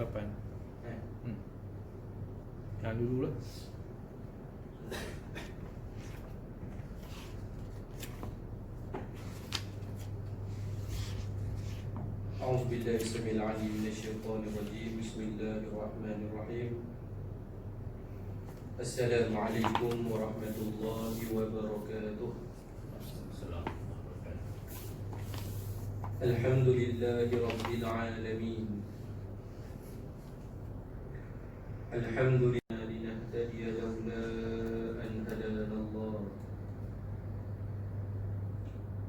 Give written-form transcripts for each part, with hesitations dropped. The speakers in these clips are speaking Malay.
ucapan. Yang dulu lah. أعوذ بالله السميع العليم من الشيطان الرجيم بسم الله الرحمن الرحيم السلام عليكم ورحمة الله وبركاته الحمد لله رب العالمين الحمد لله لنهتدي لولا أن هدانا الله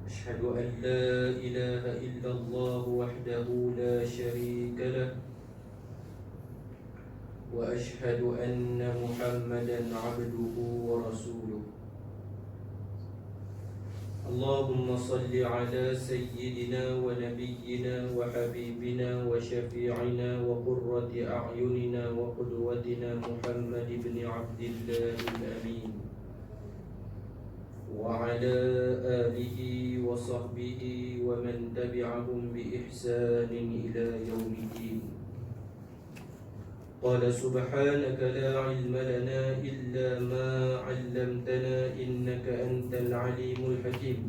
أشهد أن لا إله إلا الله وحده لا شريك له وأشهد أن محمدا عبده ورسوله اللهم صل على سيدنا ونبينا وحبيبنا وشفيعنا وقرة أعيننا وقدوتنا محمد بن عبد الله الأمين وعلى آله وصحبه ومن تبعهم بإحسان إلى يوم الدين قال سبحانك لا علم لنا إلا ما علمتنا إنك أنت العليم الحكيم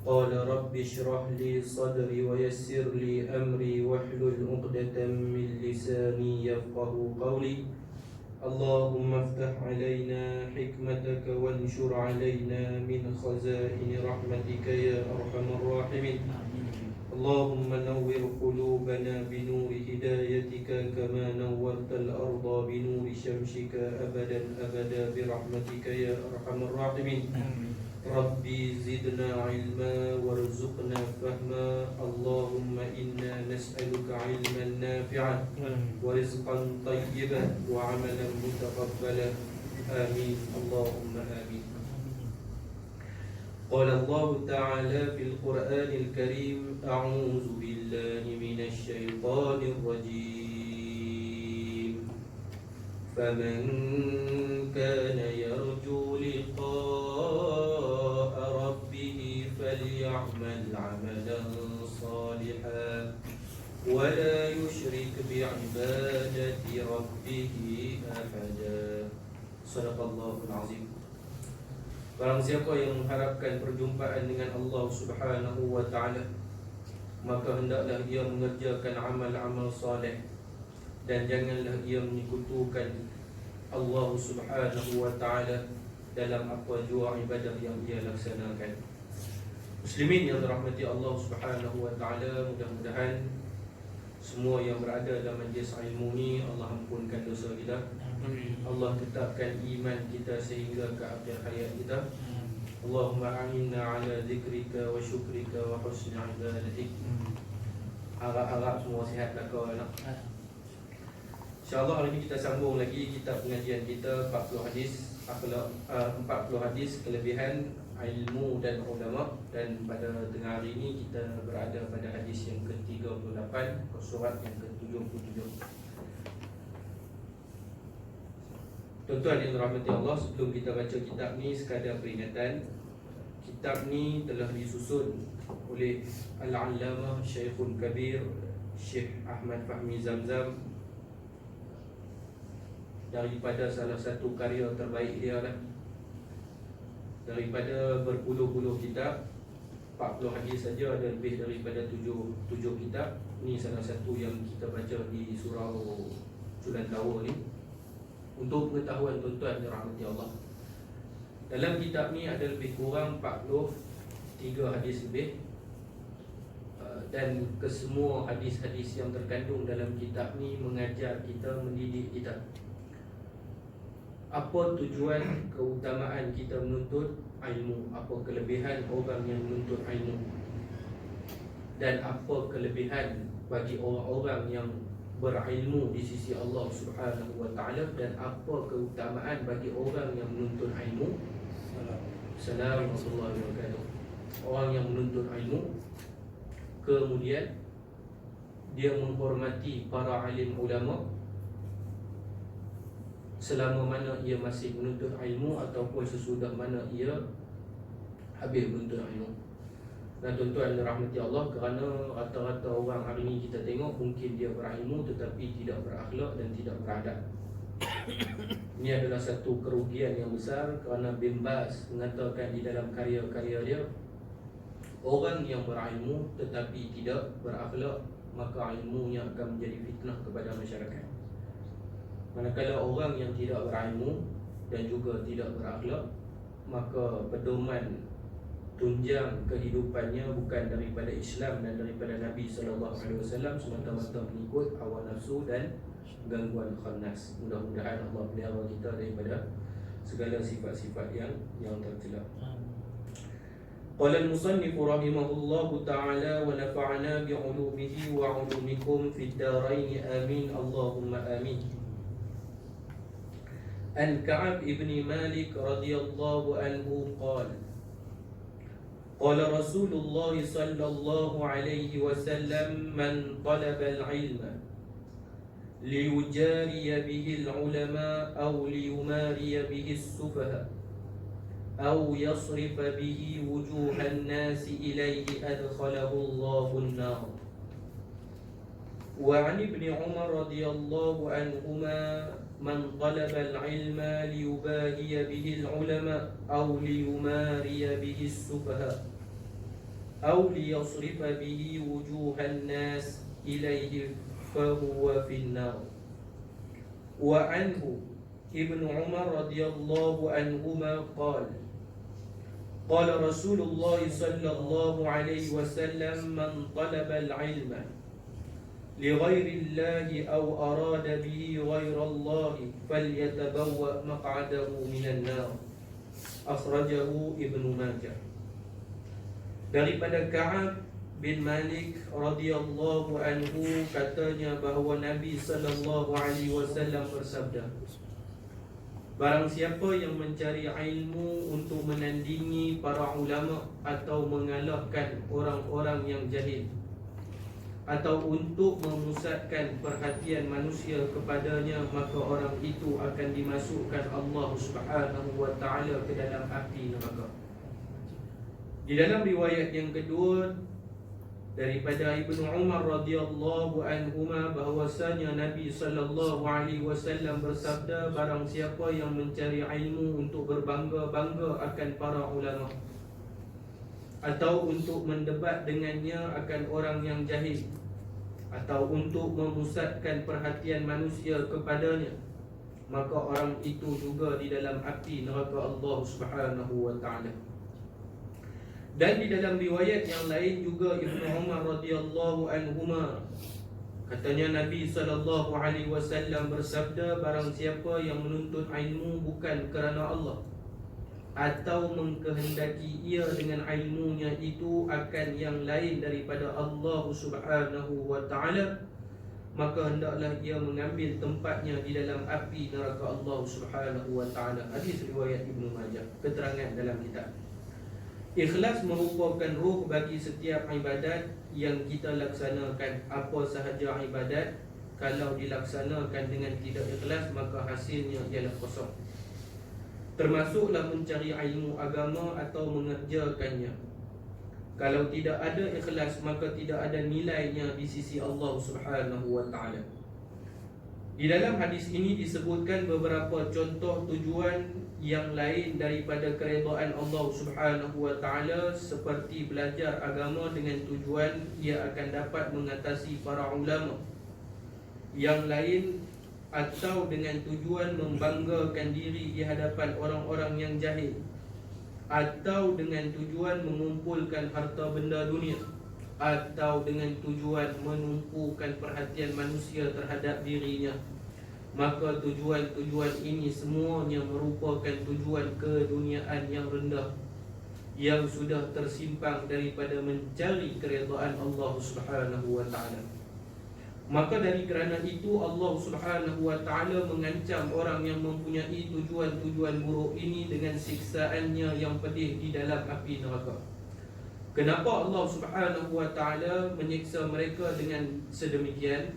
قال رب اشرح لي صدري ويسر لي أمري واحلل عقدة من لساني يفقه قولي اللهم افتح علينا حكمتك وانشر علينا من خزائن رحمتك يا أرحم الراحمين اللهم نور قلوبنا بنور هدايتك كما نورت الأرض بنور شمسك أبدا أبدا برحمتك يا أرحم الراحمين ربي زدنا علما وارزقنا فهما اللهم إنا نسألك علما نافعا ورزقا طيبا وعملا متقبلا آمين اللهم آمين قال الله تعالى في القرآن الكريم أعوذ بالله من الشيطان الرجيم فمن كان يرجو لقاء ربه فليعمل عملا صالحا ولا يشرك بعبادة ربه أحدا صدق الله العظيم. Barang siapa yang mengharapkan perjumpaan dengan Allah Subhanahu wa ta'ala, maka hendaklah ia mengerjakan amal-amal saleh dan janganlah ia menyekutukan Allah Subhanahu wa ta'ala dalam apa jua ibadah yang ia laksanakan. Muslimin yang dirahmati Allah Subhanahu wa ta'ala, mudah-mudahan semua yang berada dalam majlis ilmu ni Allah ampunkan dosa kita. Allah tetapkan iman kita sehingga ke akhir hayat kita. Allahumma a'inna ala zikrika wa syukrika wa husni ibadatik. Harap-harap semua sihat kau anak. InsyaAllah hari ini kita sambung lagi kitab pengajian kita 40 hadis akhlak, 40 hadis kelebihan ilmu dan ulama. Dan pada tengah hari ini kita berada pada hadis yang ke-38, surat yang ke-77. Tuan-tuan yang dirahmati Allah, sebelum kita baca kitab ni, sekadar peringatan, kitab ni telah disusun oleh Al-Allamah Syekhul Kabir Syekh Ahmad Fahmi Zamzam daripada salah satu karya terbaik dia lah. Daripada berpuluh-puluh kitab, 40 hadis saja ada lebih daripada 7 kitab. Ini salah satu yang kita baca di surau Culantawa ni. Untuk pengetahuan tuan-tuan yang rahmati Allah, dalam kitab ni ada lebih kurang 43 hadis lebih, dan kesemua hadis-hadis yang terkandung dalam kitab ni mengajar kita, mendidik kita apa tujuan, keutamaan kita menuntut ilmu, apa kelebihan orang yang menuntut ilmu, dan apa kelebihan bagi orang-orang yang berilmu di sisi Allah Subhanahu wa ta'ala, dan apa keutamaan bagi orang yang menuntut ilmu. Assalamualaikum warahmatullahi wabarakatuh. Orang yang menuntut ilmu, kemudian dia menghormati para alim ulama selama mana ia masih menuntut ilmu ataupun sesudah mana ia habis menuntut ilmu. Dan tuan-tuan dirahmati Allah, kerana rata-rata orang hari ini kita tengok mungkin dia berilmu tetapi tidak berakhlak dan tidak beradab. Ini adalah satu kerugian yang besar, kerana Bin Baz mengatakan di dalam karya-karya dia, orang yang berilmu tetapi tidak berakhlak, maka ilmunya akan menjadi fitnah kepada masyarakat. Manakala orang yang tidak berilmu dan juga tidak berakhlak, maka pedoman tunjang kehidupannya bukan daripada Islam dan daripada Nabi SAW, semata-mata mengikut hawa nafsu dan gangguan khannas. Mudah-mudahan Allah pelihara kita daripada segala sifat-sifat yang tercela. Qala al-musannif rahimahullahu ta'ala wa nafa'ana bi'ulumihi wa 'ulumikum fid darain amin Allahumma amin. An Ka'ab ibn Malik radhiyallahu anhu qala qala Rasulullah sallallahu alaihi wasallam man talaba al-'ilma liyujariya bihi al-'ulama aw liyumariya bihi as-sufaha aw yasrifa bihi wujuha an-nas ilayhi adkhalahu Allahu an-nar. Wa 'an ibn Umar radhiyallahu anhuma man talaba al-'ilma liyubahiya bihi al-'ulama aw liyumariya bihi as-sufaha aw liyasrifa bihi wujuha an-nas ilayhi fahuwa fi an-nar. Wa 'anhu ibn Umar radhiyallahu anhuma qala qala Rasulullah sallallahu alaihi wasallam man talaba al-'ilma لغير الله أو أراد به غير الله فليتبوأ مقعده من النار. Akhrajahu Ibnu Majah. Daripada Ka'ab bin Malik radhiyallahu anhu, katanya bahawa Nabi sallallahu alaihi wasallam bersabda, barang siapa yang mencari ilmu untuk menandingi para ulama atau mengalahkan orang-orang yang jahil, atau untuk memusatkan perhatian manusia kepadanya, maka orang itu akan dimasukkan Allah Subhanahu wa ta'ala ke dalam api neraka. Di dalam riwayat yang kedua daripada Ibnu Umar radhiyallahu anhuma, bahwasanya Nabi sallallahu alaihi wasallam bersabda, barang siapa yang mencari ilmu untuk berbangga-bangga akan para ulama, atau untuk mendebat dengannya akan orang yang jahil, atau untuk memusatkan perhatian manusia kepadanya, maka orang itu juga di dalam api neraka Allah Subhanahu wa ta'ala. Dan di dalam riwayat yang lain juga Ibnu Umar radhiyallahu anhuma, katanya Nabi sallallahu alaihi wasallam bersabda, barang siapa yang menuntut ilmu bukan kerana Allah, atau mengkehendaki ia dengan ilmunya itu akan yang lain daripada Allah Subhanahu wa ta'ala, maka hendaklah ia mengambil tempatnya di dalam api neraka Allah Subhanahu wa ta'ala. Hadis riwayat Ibnu Majah. Keterangan dalam kitab. Ikhlas merupakan ruh bagi setiap ibadat yang kita laksanakan. Apa sahaja ibadat, kalau dilaksanakan dengan tidak ikhlas, maka hasilnya ialah kosong. Termasuklah mencari ilmu agama atau mengerjakannya. Kalau tidak ada ikhlas, maka tidak ada nilainya di sisi Allah Subhanahu wa ta'ala. Di dalam hadis ini disebutkan beberapa contoh tujuan yang lain daripada keredaan Allah Subhanahu wa ta'ala, seperti belajar agama dengan tujuan ia akan dapat mengatasi para ulama. Yang lain, atau dengan tujuan membanggakan diri di hadapan orang-orang yang jahil, atau dengan tujuan mengumpulkan harta benda dunia, atau dengan tujuan menumpukan perhatian manusia terhadap dirinya, maka tujuan-tujuan ini semuanya merupakan tujuan keduniaan yang rendah, yang sudah tersimpang daripada mencari keredaan Allah Subhanahu wa ta'ala. Maka dari kerana itu Allah Subhanahu wa ta'ala mengancam orang yang mempunyai tujuan-tujuan buruk ini dengan siksaannya yang pedih di dalam api neraka. Kenapa Allah Subhanahu wa ta'ala menyiksa mereka dengan sedemikian?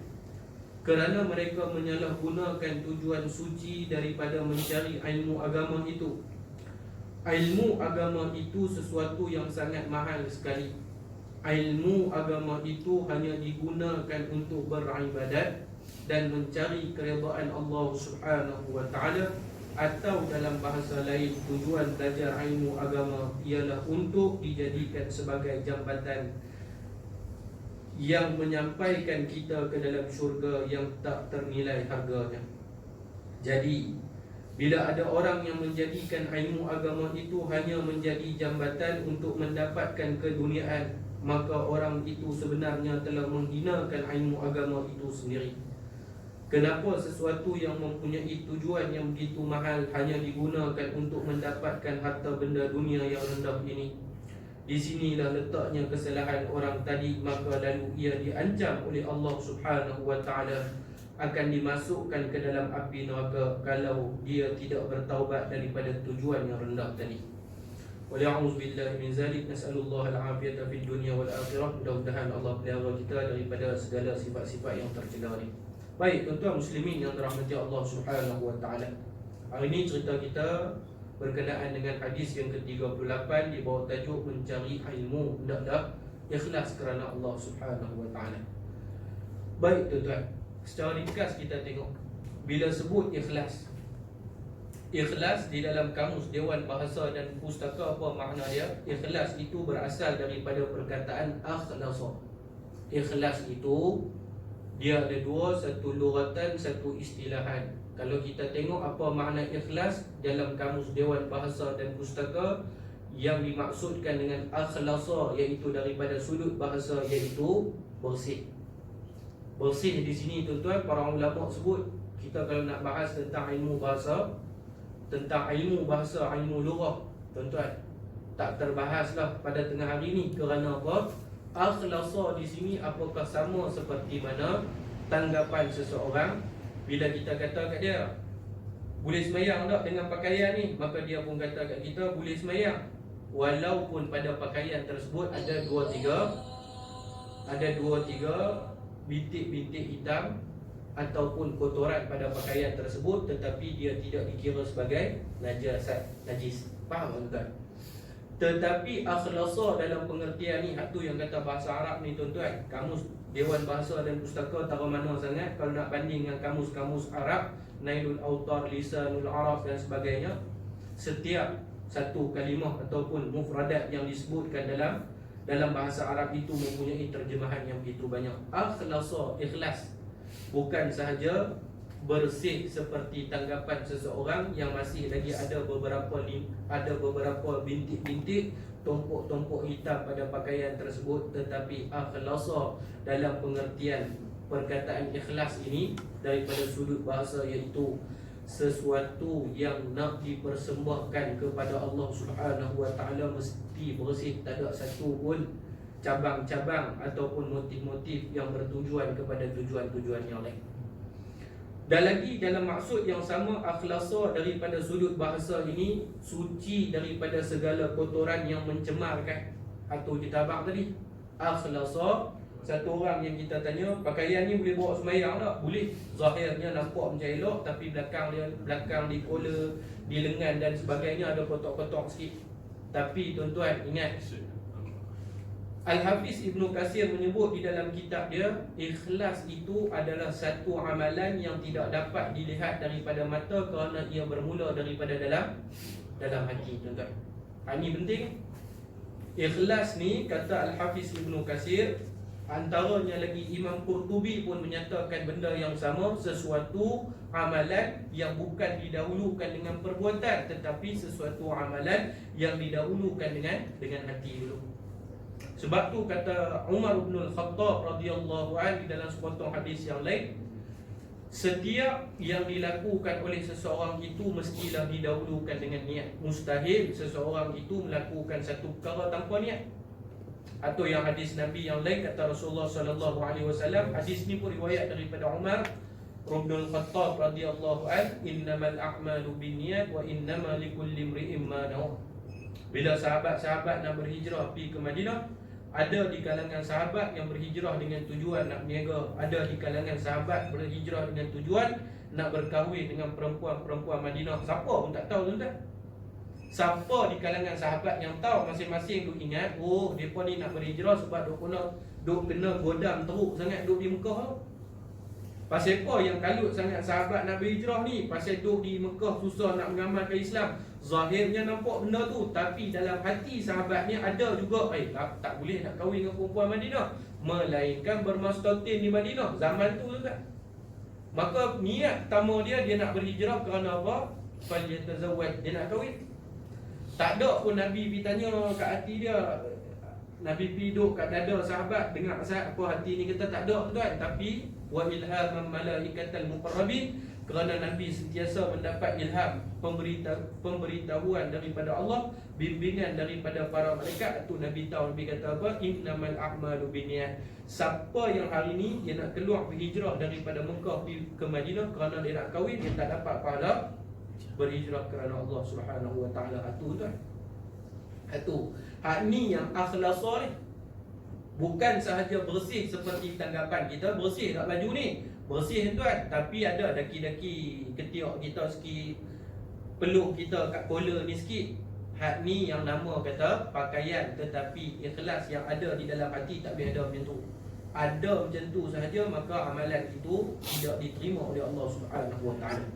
Kerana mereka menyalahgunakan tujuan suci daripada mencari ilmu agama itu. Ilmu agama itu sesuatu yang sangat mahal sekali. ilmu agama itu hanya digunakan untuk beribadat dan mencari keredaan Allah Subhanahu wa taala, atau dalam bahasa lain tujuan belajar ilmu agama ialah untuk dijadikan sebagai jambatan yang menyampaikan kita ke dalam syurga yang tak ternilai harganya. Jadi bila ada orang yang menjadikan ilmu agama itu hanya menjadi jambatan untuk mendapatkan keduniaan, maka orang itu sebenarnya telah menghinakan ilmu agama itu sendiri. Kenapa sesuatu yang mempunyai tujuan yang begitu mahal hanya digunakan untuk mendapatkan harta benda dunia yang rendah ini? Di sinilah letaknya kesalahan orang tadi, maka lalu ia diancam oleh Allah Subhanahu wa taala akan dimasukkan ke dalam api neraka kalau dia tidak bertaubat daripada tujuan yang rendah tadi. Wa'udzubillahi min zalik, nas'alullah al-afiyata fid dunya wal akhirah. Mudah-mudahan Allah pelihara kita daripada segala sifat-sifat yang tercela ni. Baik, tuan-tuan muslimin yang dirahmati Allah Subhanahu wa taala. Hari ini cerita kita berkenaan dengan hadis yang ke-38 di bawah tajuk mencari ilmu hendaklah ikhlas kerana Allah Subhanahu wa taala. Baik tuan-tuan, secara ringkas kita tengok bila sebut ikhlas. Ikhlas di dalam kamus Dewan Bahasa dan Pustaka, apa makna dia? Ikhlas itu berasal daripada perkataan akhlasa. Ikhlas itu dia ada dua, satu lughatan, satu istilahan. Kalau kita tengok apa makna ikhlas dalam kamus Dewan Bahasa dan Pustaka, yang dimaksudkan dengan akhlasa iaitu daripada sudut bahasa iaitu bersih. Bersih di sini tuan-tuan, para ulama sebut, kita kalau nak bahas tentang ilmu bahasa, ilmu lughah, tuan-tuan, tak terbahaslah pada tengah hari ni. Kerana apa? Akhlasa di sini apakah sama seperti mana tanggapan seseorang bila kita kata kat dia, boleh semayang tak dengan pakaian ni? Maka dia pun kata kat kita, boleh semayang, walaupun pada pakaian tersebut ada dua tiga bintik-bintik hitam ataupun kotoran pada pakaian tersebut, tetapi dia tidak dikira sebagai najis. Faham tuan-tuan? Tetapi akhlasa dalam pengertian ni, hak tu yang kata bahasa Arab ni tuan-tuan, kamus Dewan Bahasa dan Pustaka tak mana sangat. Kalau nak banding dengan kamus-kamus Arab, Nailul Autar, Lisanul Arab dan sebagainya, setiap satu kalimah ataupun mufradat yang disebutkan dalam bahasa Arab itu mempunyai terjemahan yang begitu banyak. Akhlasa, ikhlas, bukan sahaja bersih seperti tanggapan seseorang yang masih lagi ada beberapa bintik-bintik, tompok-tompok hitam pada pakaian tersebut, tetapi akhlasa dalam pengertian perkataan ikhlas ini daripada sudut bahasa iaitu sesuatu yang nak dipersembahkan kepada Allah Subhanahu wa taala mesti bersih, tak ada satu pun cabang-cabang ataupun motif-motif yang bertujuan kepada tujuan-tujuan yang lain. Dan lagi dalam maksud yang sama, akhlasa daripada sudut bahasa ini suci daripada segala kotoran yang mencemarkan. Atau kita abang tadi, akhlasa, satu orang yang kita tanya, pakaian ni boleh bawa semayang tak? Boleh. Zahirnya nampak macam elok, tapi belakang di kola, di lengan dan sebagainya ada kotak-kotak sikit. Tapi tuan-tuan ingat, Al-Hafiz Ibn Katsir menyebut di dalam kitab dia, ikhlas itu adalah satu amalan yang tidak dapat dilihat daripada mata kerana ia bermula daripada dalam hati, tuan-tuan. Ini penting. Ikhlas ni, kata Al-Hafiz Ibn Katsir, antaranya lagi Imam Qurtubi pun menyatakan benda yang sama, sesuatu amalan yang bukan didahulukan dengan perbuatan, tetapi sesuatu amalan yang didahulukan dengan hati dulu. Sebab tu kata Umar bin Al-Khattab radhiyallahu anhu dalam sepotong hadis yang lain, setiap yang dilakukan oleh seseorang itu mestilah didahulukan dengan niat. Mustahil seseorang itu melakukan satu perkara tanpa niat. Atau yang hadis Nabi yang lain, kata Rasulullah sallallahu alaihi wasallam, hadis ni pun riwayat daripada Umar bin Al-Khattab radhiyallahu anhu, innamal a'malu binniyat wa innamal likulli imri'in ma nawa. Bila sahabat-sahabat nak berhijrah pergi ke Madinah, ada di kalangan sahabat yang berhijrah dengan tujuan nak berniaga, ada di kalangan sahabat berhijrah dengan tujuan nak berkahwin dengan perempuan-perempuan Madinah. Siapa pun tak tahu tuan-tuan. Siapa di kalangan sahabat yang tahu masing-masing duk ingat, oh depa ni nak berhijrah sebab duk kena godam teruk sangat duk di Mekah. Pasal apa yang kalut sangat sahabat nak berhijrah ni? Pasal duk di Mekah susah nak mengamalkan Islam. Zahirnya nampak benda tu, tapi dalam hati sahabat ni ada juga tak boleh nak kahwin dengan perempuan Madinah, melainkan bermastatin di Madinah zaman tu juga. Maka niat pertama dia nak berhijrah kerana apa? Falyatazawwaj, dia nak kahwin. Tak ada pun Nabi pergi tanya kat hati dia. Nabi pergi duduk kat dada sahabat, dengar pasal apa hati ni, kata tak ada tuan. Tapi wa ilhamam malaikatal muqarrabin, kerana Nabi sentiasa mendapat ilham, pemberitahuan daripada Allah, bimbingan daripada para malaikat. Tu Nabi tahu, Nabi kata apa? Innamal a'malu binniyat. Siapa yang hari ni dia nak keluar berhijrah daripada Mekah ke Madinah kerana dia nak kahwin, dia tak dapat pahala berhijrah kerana Allah Subhanahu wa taala. Itu tuan. Itu hak ni yang akhlasa ni. Bukan sahaja bersih seperti tanggapan kita, bersih tak baju ni, bersih tuan, tapi ada daki-daki ketiak kita sikit, peluk kita kat kola ni sikit. Hak ni yang nama kata pakaian, tetapi ikhlas yang ada di dalam hati tak boleh ada macam tu. Ada macam tu sahaja, maka amalan itu tidak diterima oleh Allah Subhanahu wa taala.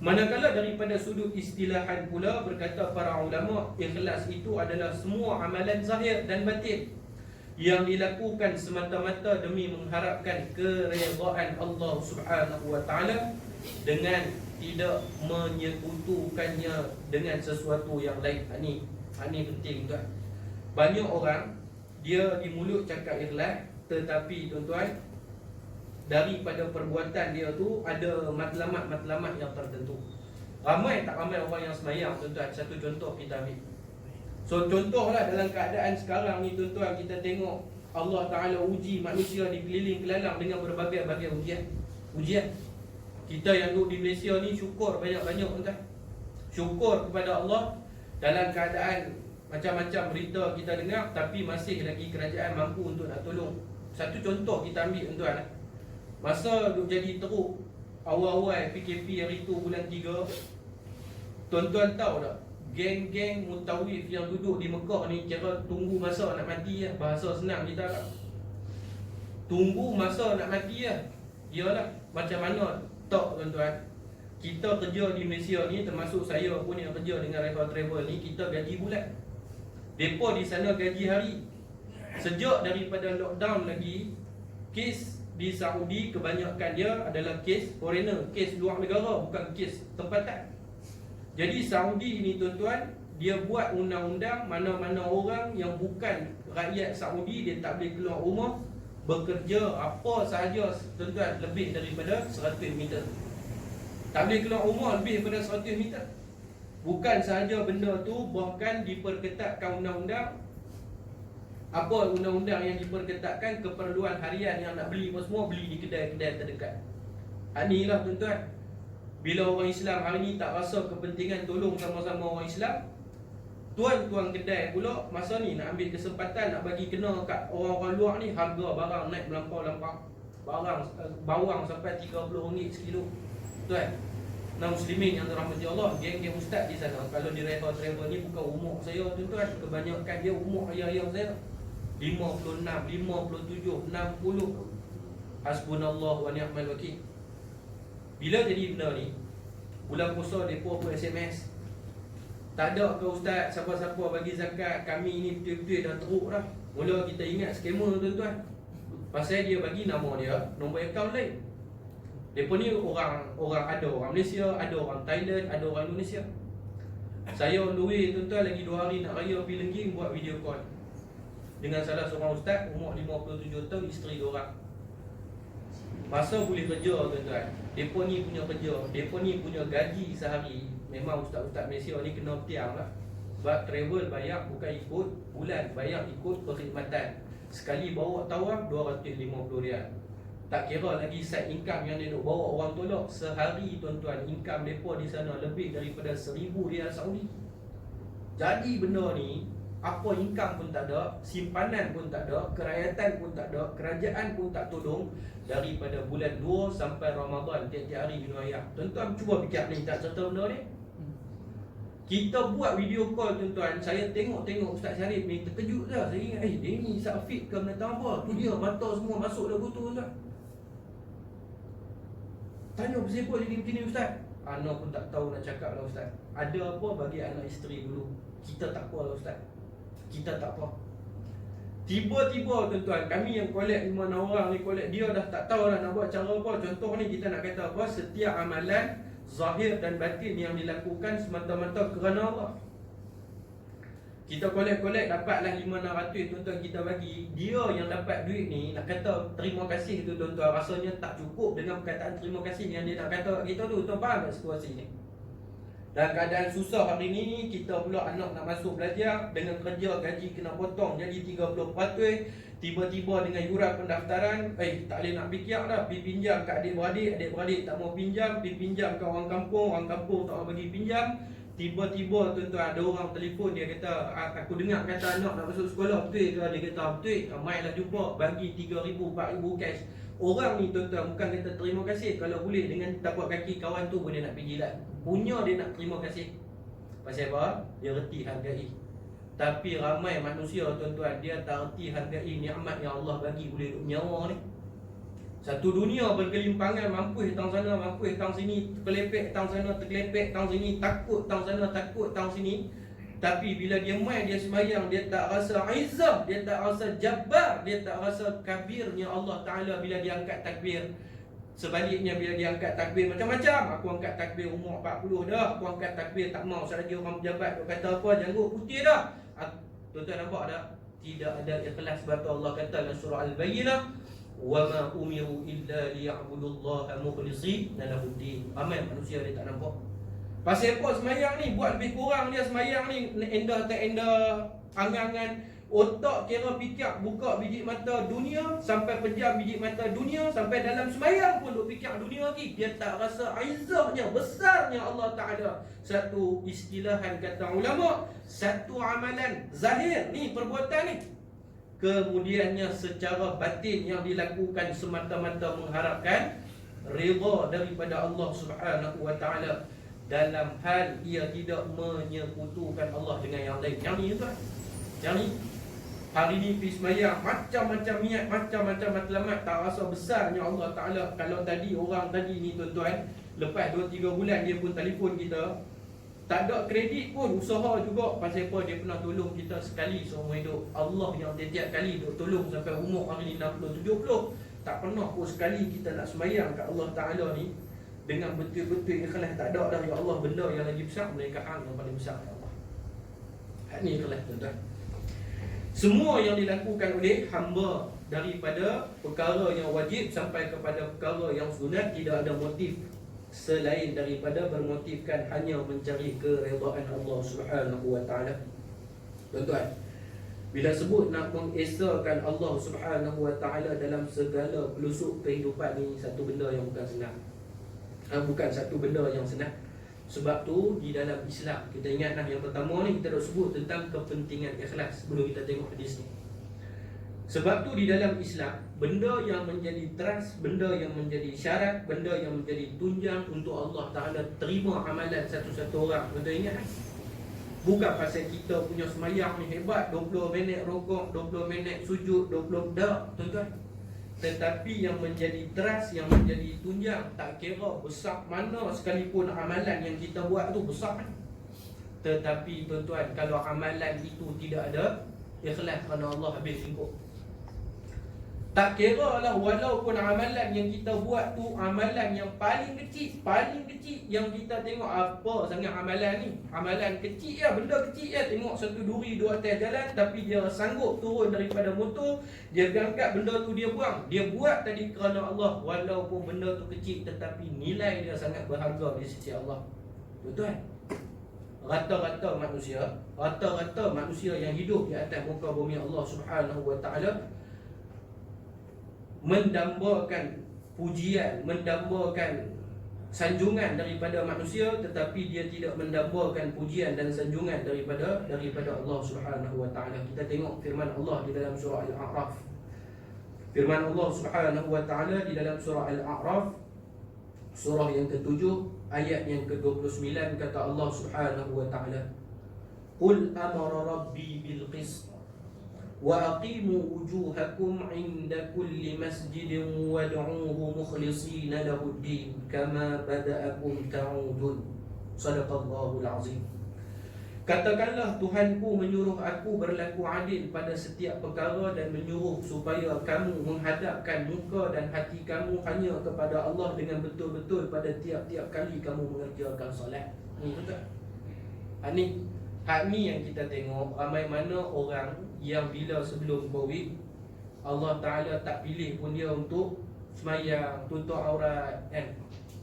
Manakala daripada sudut istilahan pula, berkata para ulama, ikhlas itu adalah semua amalan zahir dan batin yang dilakukan semata-mata demi mengharapkan keredaan Allah Subhanahu wa taala, dengan tidak menyekutukannya dengan sesuatu yang lain. Ini penting tuan. Banyak orang dia di mulut cakap ikhlas, tetapi tuan-tuan, daripada perbuatan dia tu ada matlamat-matlamat yang tertentu. Ramai tak ramai orang yang semayang tuan-tuan. Satu contoh kita ambil. So contohlah dalam keadaan sekarang ni tuan-tuan, kita tengok Allah Ta'ala uji manusia di keliling kelalang dengan berbagai-bagai ujian. Kita yang duduk di Malaysia ni syukur banyak-banyak tuan-tuan. Syukur kepada Allah dalam keadaan macam-macam berita kita dengar, tapi masih lagi kerajaan mampu untuk nak tolong. Satu contoh kita ambil tuan-tuan. Masa duk jadi teruk awal-awal PKP hari tu bulan 3, tuan-tuan tahu tak, geng-geng mutawif yang duduk di Mekah ni kira tunggu masa nak mati lah. Bahasa senang kita tak, tunggu masa nak mati lah. Yalah, macam mana tak tuan-tuan, kita kerja di Malaysia ni, termasuk saya pun yang kerja dengan Record Travel ni, kita gaji bulan. Depa di sana gaji hari. Sejak daripada lockdown lagi, kes di Saudi kebanyakan dia adalah kes foreigner, kes luar negara, bukan kes tempatan. Jadi Saudi ni tuan-tuan, dia buat undang-undang mana-mana orang yang bukan rakyat Saudi, dia tak boleh keluar rumah bekerja apa sahaja tuan-tuan lebih daripada 100 meter. Tak boleh keluar rumah lebih daripada 100 meter. Bukan sahaja benda tu, bahkan diperketatkan undang-undang. Apa undang-undang yang diperketatkan? Keperluan harian yang nak beli apa semua, beli di kedai-kedai terdekat. Inilah tuan-tuan, bila orang Islam hari ni tak rasa kepentingan tolong sama-sama orang Islam, tuan-tuan kedai pula masa ni nak ambil kesempatan nak bagi kena kat orang-orang luar ni, harga barang naik melampau-lampau. Bawang sampai RM30 sekilo. Tuan, muslimin yang dirahmati Allah, geng-geng ustaz di sana, kalau di Record Travel ni bukan umur saya tuan-tuan, kebanyakan dia umur ayah-ayah saya, 56, 57, 60. Hasbunallah wa ni'mal wakil. Bila jadi benda ni, bulan puasa depa pun SMS, tak ada ke ustaz siapa-siapa bagi zakat, kami ni betul-betul dah teruk dah. Mula kita ingat skamer tuan-tuan, pasal dia bagi nama dia, nombor akaun lain. Depa ni orang ada orang Malaysia, ada orang Thailand, ada orang Indonesia. Saya on the way tuan-tuan, lagi 2 hari nak raya pergi Lengging, buat video call dengan salah seorang ustaz, umur 57 tahun, isteri 2 orang. Masa boleh kerja tuan-tuan, depa ni punya kerja, depa ni punya gaji sehari. Memang ustaz-ustaz Malaysia ni kena tiang lah. Sebab travel bayar bukan ikut bulan, bayar ikut perkhidmatan. Sekali bawa tawaf RM250. Tak kira lagi side income yang dia duk bawa orang tolak. Sehari tuan-tuan, income depa di sana lebih daripada RM1,000 Saudi. Jadi benda ni, apa income pun tak ada, simpanan pun tak ada, kerakyatan pun tak ada, kerajaan pun tak tolong. Daripada bulan 2 sampai Ramadan, tiap-tiap hari minum air. Tuan-tuan cuba fikir ni, tak cerita benda ni. Kita buat video call tuan-tuan, saya tengok Ustaz Syarif ni terkejut dah. Saya ingat dia ni Safid ke menentang apa. Tu dia mata semua masuk dah butuh tuan. Tanya berapa jadi begini Ustaz? Ana pun tak tahu nak cakap lah Ustaz. Ada apa bagi anak isteri dulu. Kita tak apa lah Ustaz. Kita tak apa. Tiba-tiba tuan-tuan, kami yang collect 5-6 orang ni collect, dia dah tak tahu lah nak buat cara apa. Contoh ni kita nak kata apa, setiap amalan zahir dan batin yang dilakukan semata-mata kerana Allah. Kita collect dapatlah 500-600 tuan-tuan, kita bagi. Dia yang dapat duit ni nak kata terima kasih tu tuan-tuan, rasanya tak cukup dengan perkataan terima kasih yang dia nak kata kita tu. Tuan faham tak situasi ni? Dalam keadaan susah hari ni, kita pula anak nak masuk belajar, dengan kerja gaji kena potong jadi 30%. Tiba-tiba dengan yuran pendaftaran, tak boleh nak fikir dah. Pergi pinjam kat adik-beradik, adik-beradik tak mau pinjam. Pergi pinjam kat orang kampung tak mau bagi pinjam. Tiba-tiba tuan-tuan ada orang telefon, dia kata, aku dengar kata anak nak masuk sekolah, betul ke? Dia kata betul. Mailah jumpa, bagi 3,000, 4,000 cash. Orang ni tuan-tuan bukan kata terima kasih, kalau boleh dengan tapak kaki kawan tu pun dia nak pergi lah. Punya dia nak terima kasih. Pasal apa? Dia reti hargai. Tapi ramai manusia tuan-tuan, dia tak reti hargai nikmat yang Allah bagi boleh duk nyawa ni. Satu dunia berkelimpangan, mampu tang sana, mampu tang sini, terkelepek tang sana, terkelepek tang sini, takut tang sana, takut tang sini. Tapi bila dia main, dia sembahyang, dia tak rasa izzah, dia tak rasa jabbar, dia tak rasa kabirnya Allah Ta'ala bila dia angkat takbir. Sebaliknya bila dia angkat takbir macam-macam. Aku angkat takbir umur 40 dah, aku angkat takbir tak mau selagi orang pejabat duk kata apa, janggut putih dah. Tuan-tuan nampak tak? Tidak ada ikhlas. Sebab tu Allah kata dalam surah Al-Bayyinah, wa ma umiru illa liya'budullaha mukhlishina lahuddin. Ramai manusia dia tak nampak. Pasal apa semayang ni? Buat lebih kurang dia semayang ni endah tak endah, angan-angan otak kira fikir, buka biji mata dunia, sampai pejam biji mata dunia, sampai dalam semayang pun duk fikir dunia lagi. Dia tak rasa izzahnya, besarnya Allah Ta'ala. Satu istilahan kata ulama, satu amalan zahir ni, perbuatan ni, kemudiannya secara batin yang dilakukan semata-mata mengharapkan redha daripada Allah Subhanahu wa Ta'ala, dalam hal ia tidak menyekutukan Allah dengan yang lain. Yang ni tuan, yang ni hari ni pergi semayang, macam-macam niat, macam-macam matlamat, tak rasa besarnya Allah Ta'ala. Kalau tadi orang tadi ni tuan-tuan, lepas 2-3 bulan dia pun telefon kita, tak ada kredit pun, usaha juga. Pasal apa? Dia pernah tolong kita sekali seumur hidup. Allah yang tiap kali duk tolong sampai umur hari ni 60-70. Tak pernah pun sekali kita nak semayang kat Allah Ta'ala ni dengan betul-betul ikhlas. Tak ada dah, ya Allah, benda yang lagi besar melainkan hang yang paling besar, ya Allah. Hak ni ikhlas tuan-tuan. Semua yang dilakukan oleh hamba, daripada perkara yang wajib sampai kepada perkara yang sunat, tidak ada motif selain daripada bermotifkan hanya mencari keredaan Allah Subhanahu wa Ta'ala. Tuan-tuan, bila sebut nak mengesahkan Allah Subhanahu wa Ta'ala dalam segala pelusuk kehidupan ni, satu benda yang bukan senang. Bukan satu benda yang senang. Sebab tu di dalam Islam, kita ingatlah yang pertama ni kita dah sebut tentang kepentingan ikhlas sebelum kita tengok hadis ni. Sebab tu di dalam Islam, benda yang menjadi trust, benda yang menjadi syarat, benda yang menjadi tunjang untuk Allah Ta'ala terima amalan satu-satu orang. Betul ingat kan? Bukan pasal kita punya semayang ni hebat, 20 minit rokok, 20 minit sujud, 20 dak, tuan-tuan. Tetapi yang menjadi trust, yang menjadi tunjang, tak kira besar mana sekalipun amalan yang kita buat tu besar kan? Tetapi tuan-tuan, kalau amalan itu tidak ada ikhlas kerana Allah, habis singkuk. Tak kira lah, walaupun amalan yang kita buat tu amalan yang paling kecil yang kita tengok, apa sangat amalan ni, amalan kecil ya, benda kecil ya. Tengok satu duri dua atas jalan, tapi dia sanggup turun daripada motor, dia berangkat benda tu dia buang. Dia buat tadi kerana Allah. Walaupun benda tu kecil, tetapi nilai dia sangat berharga di sisi Allah. Betul? Rata-rata manusia yang hidup di atas muka bumi Allah Subhanahu wa Ta'ala mendambakan pujian, mendambakan sanjungan daripada manusia, tetapi dia tidak mendambakan pujian dan sanjungan daripada Allah Subhanahu wa Ta'ala. Kita tengok firman Allah di dalam surah Al-A'raf. Firman Allah Subhanahu wa Ta'ala di dalam surah Al-A'raf, surah yang ke-7, ayat yang ke-29 kata Allah Subhanahu wa taala, qul amara rabbi bil qist wa aqimu wujuhakum 'inda kulli masjidin wad'uuhu mukhlishina lahud-din kama bada'akum ta'udun. Sadaqallahul azim. Katakanlah, Tuhanku menyuruh aku berlaku adil pada setiap perkara dan menyuruh supaya kamu menghadapkan muka dan hati kamu hanya kepada Allah dengan betul-betul pada tiap-tiap kali kamu mengerjakan solat. Betul? Hak ni yang kita tengok ramai mana orang yang bila sebelum Covid Allah Ta'ala tak pilih pun dia untuk semayang, tutup aurat kan.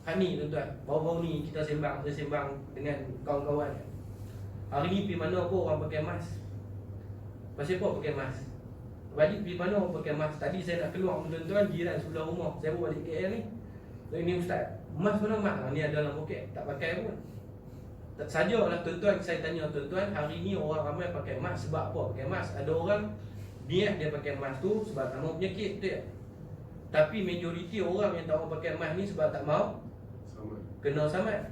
Hak ni tuan-tuan, baru-baru ni kita sembang dengan kawan-kawan. Hari ni pergi mana pun orang pakai mask. Pasal apa pakai mask? Balik pergi mana orang pakai mask. Tadi saya nak keluar tuan-tuan, jiran sebelah rumah saya pun balik KL ni. Ini ustaz, mask mana mask? Ni ada dalam poket, tak pakai pun. Tak sajalah tuan-tuan, saya tanya tuan-tuan, hari ni orang ramai pakai mask sebab apa pakai mask? Ada orang niat dia pakai mask tu sebab tak mau penyakit tu ya. Tapi majoriti orang yang tak mau pakai mask ni sebab tak mau kena saman.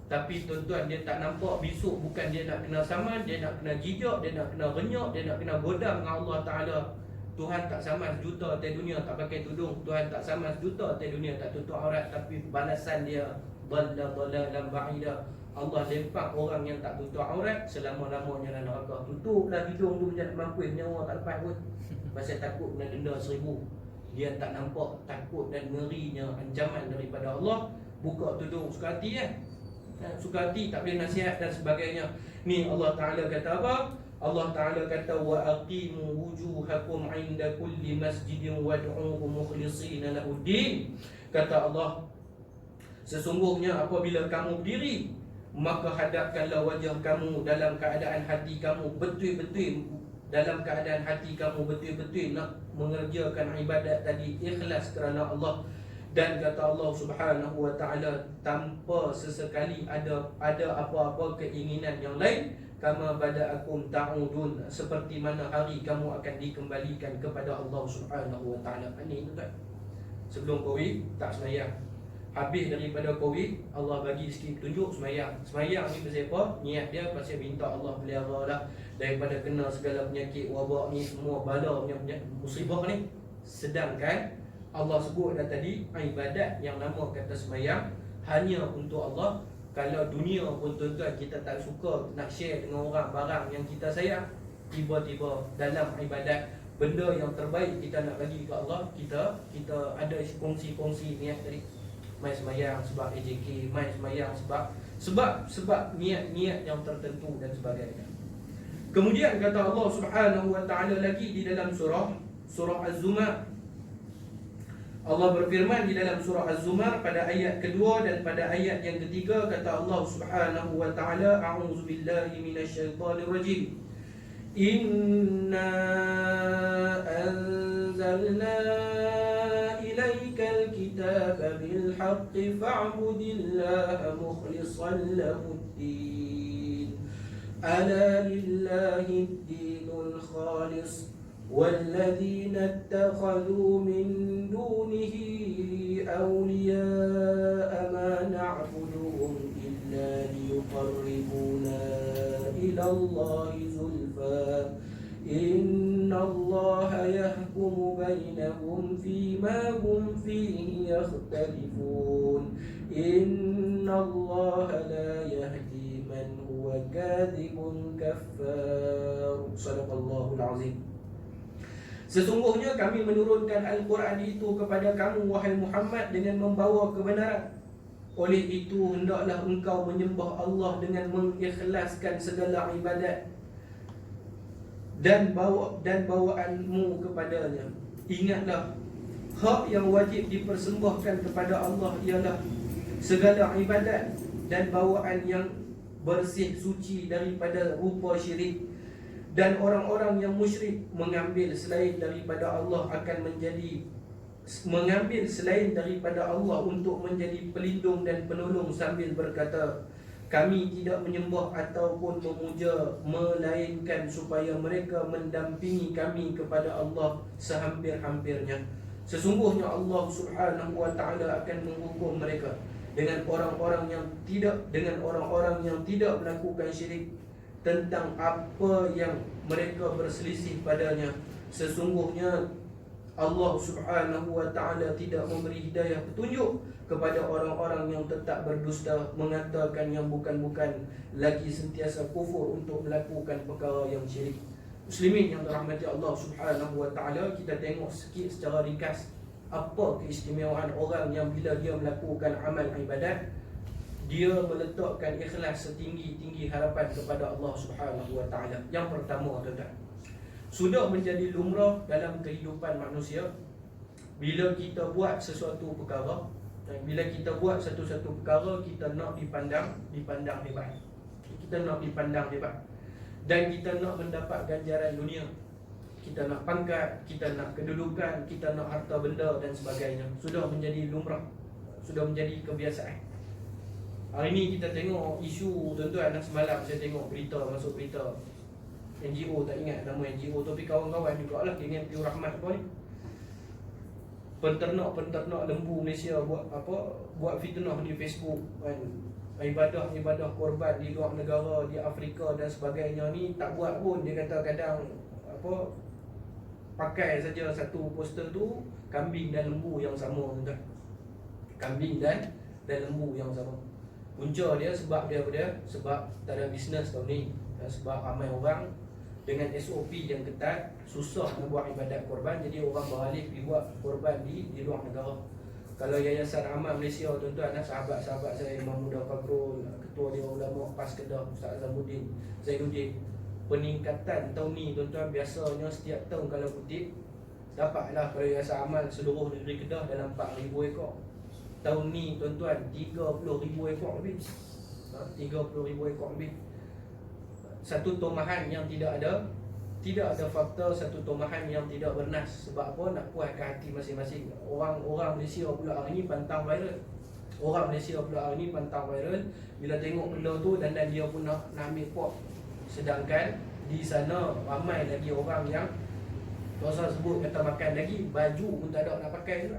Tapi tuan-tuan, dia tak nampak besok bukan dia nak kena saman, dia nak kena jijak, dia nak kena renyak, dia nak kena godam dengan Allah Ta'ala. Tuhan tak saman sejuta atas dunia tak pakai tudung, Tuhan tak saman sejuta atas dunia tak tutup aurat, tapi balasan dia dhalalan ba'ida. Allah lempak orang yang tak tutup aurat selama-lamanya dalam neraka. Tutuplah hidung tu macam mampu nyawa tak lepas pun. Pasal takut kena denda 1000. Dia tak nampak takut dan ngerinya ancaman daripada Allah. Buka tudung suka hati kan. Suka hati tak boleh nasihat dan sebagainya. Ni Allah Ta'ala kata apa? Allah Ta'ala kata wa aqimu wujuhakum 'inda kulli masjidin wad'uuhu mukhlishina lahud-din. Kata Allah, sesungguhnya apabila kamu berdiri, maka hadapkanlah wajah kamu dalam keadaan hati kamu betul-betul, dalam keadaan hati kamu betul-betul nak mengerjakan ibadat tadi ikhlas kerana Allah. Dan kata Allah Subhanahu wa taala, tanpa sesekali ada apa-apa keinginan yang lain, kama bada'akum ta'udun, seperti mana hari kamu akan dikembalikan kepada Allah Subhanahu wa taala. Ini tuan. Sebelum Covid tak sembahyang. Habis daripada Covid, Allah bagi sikit petunjuk sembahyang. Sembahyang ni pasal apa? Niat dia pasal minta Allah pelihara lah daripada kena segala penyakit wabak ni, semua bala punya musibah ni. Sedangkan Allah sebut dah tadi, ibadat yang nama kata sembahyang hanya untuk Allah. Kalau dunia pun tuan-tuan kita tak suka nak share dengan orang barang yang kita sayang, tiba-tiba dalam ibadat benda yang terbaik kita nak bagi ke Allah, kita ada kongsi-kongsi niat tadi. Mai sembahyang sebab AJK, mai sembahyang sebab niat-niat yang tertentu dan sebagainya. Kemudian kata Allah Subhanahu wa taala lagi di dalam surah Az-Zumar. Allah berfirman di dalam surah Az-Zumar pada ayat kedua dan pada ayat yang ketiga, kata Allah Subhanahu wa taala, a'udzubillahi minasyaitonir rajim. Inna anzalna ilaikal kitaba bil haqqi fa'budillaha mukhlishan lahud-din. Ala lillahi-d-dinul khalis والذين اتخذوا من دونه أولياء ما نعبدهم إلا ليقربونا إلى الله زلفى إن الله يحكم بينهم فيما هم فيه يختلفون إن الله لا يهدي من هو كاذب كفار. صدق الله العظيم. Sesungguhnya kami menurunkan Al-Quran itu kepada kamu, wahai Muhammad, dengan membawa kebenaran. Oleh itu hendaklah engkau menyembah Allah dengan mengikhlaskan segala ibadat dan bawaanmu kepadanya. Ingatlah, hak yang wajib dipersembahkan kepada Allah ialah segala ibadat dan bawaan yang bersih suci daripada rupa syirik. Dan orang-orang yang musyrik mengambil selain daripada Allah untuk menjadi pelindung dan penolong sambil berkata, kami tidak menyembah ataupun memuja melainkan supaya mereka mendampingi kami kepada Allah sehampir-hampirnya. Sesungguhnya Allah Subhanahu wa taala akan menghukum mereka. dengan orang-orang yang tidak melakukan syirik tentang apa yang mereka berselisih padanya. Sesungguhnya Allah Subhanahu wa taala tidak memberi hidayah petunjuk kepada orang-orang yang tetap berdusta, mengatakan yang bukan-bukan, lagi sentiasa kufur untuk melakukan perkara yang syirik. Muslimin yang dirahmati Allah Subhanahu wa taala, kita tengok sikit secara ringkas apa keistimewaan orang yang bila dia melakukan amal ibadat, dia meletakkan ikhlas setinggi-tinggi harapan kepada Allah Subhanahu wa taala. Yang pertama, tuan-tuan, sudah menjadi lumrah dalam kehidupan manusia, bila kita buat sesuatu perkara, kita nak dipandang hebat. Kita nak dipandang hebat. Dan kita nak mendapat ganjaran dunia. Kita nak pangkat, kita nak kedudukan, kita nak harta benda dan sebagainya. Sudah menjadi lumrah, sudah menjadi kebiasaan. Hari ni kita tengok isu, tuan-tuan, semalam saya tengok masuk berita NGO, tak ingat nama NGO, tapi kawan-kawan jugalah dengan Piu Rahmat apa ni, penternak lembu Malaysia buat fitnah di Facebook kan, ibadah korban di luar negara, di Afrika dan sebagainya ni tak buat pun. Dia kata kadang pakai saja satu poster tu kambing dan lembu yang sama, tuan-tuan. Kambing dan lembu yang sama. Punca dia sebab tak ada bisnes tahun ni, dan sebab ramai orang dengan SOP yang ketat, susah nak buat ibadat korban, jadi orang beralih pergi buat korban di luar negara. Kalau Yayasan Amal Malaysia, tuan-tuan, sahabat-sahabat saya, Imam Muda Fakrul, Ketua Dewan Ulama PAS Kedah, Ustaz Zainuddin, peningkatan tahun ni, tuan-tuan, biasanya setiap tahun kalau kutip, dapatlah kalau Yayasan Amal seluruh negeri Kedah dalam 4,000 ekor. Tahun ni, tuan-tuan, 30,000 ekor lebih. 30,000 ekor lebih. Satu tomahan yang tidak ada fakta, satu tomahan yang tidak bernas. Sebab apa? Nak puaskan hati masing-masing. Orang Malaysia pula hari ni pantang viral. Bila tengok benda tu dan dia pun nak ambil pot. Sedangkan di sana ramai lagi orang yang dosa sebut kata makan lagi, baju pun tak ada nak pakai juga.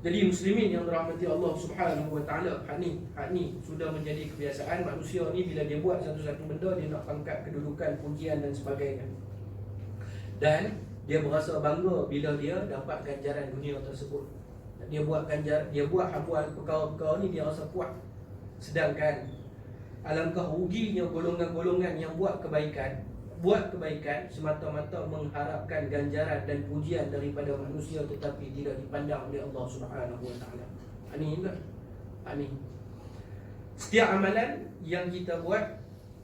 Jadi muslimin yang dirahmati Allah Subhanahu wa taala, hak ni sudah menjadi kebiasaan manusia ni. Bila dia buat satu-satu benda, dia nak pangkat, kedudukan, pujian dan sebagainya. Dan dia berasa bangga bila dia dapat ganjaran dunia tersebut. Dia buat perkara-perkara ni, dia rasa puas. Sedangkan alangkah ruginya golongan-golongan yang buat kebaikan semata-mata mengharapkan ganjaran dan pujian daripada manusia, tetapi tidak dipandang oleh Allah Subhanahu wa taala. Ini. Setiap amalan yang kita buat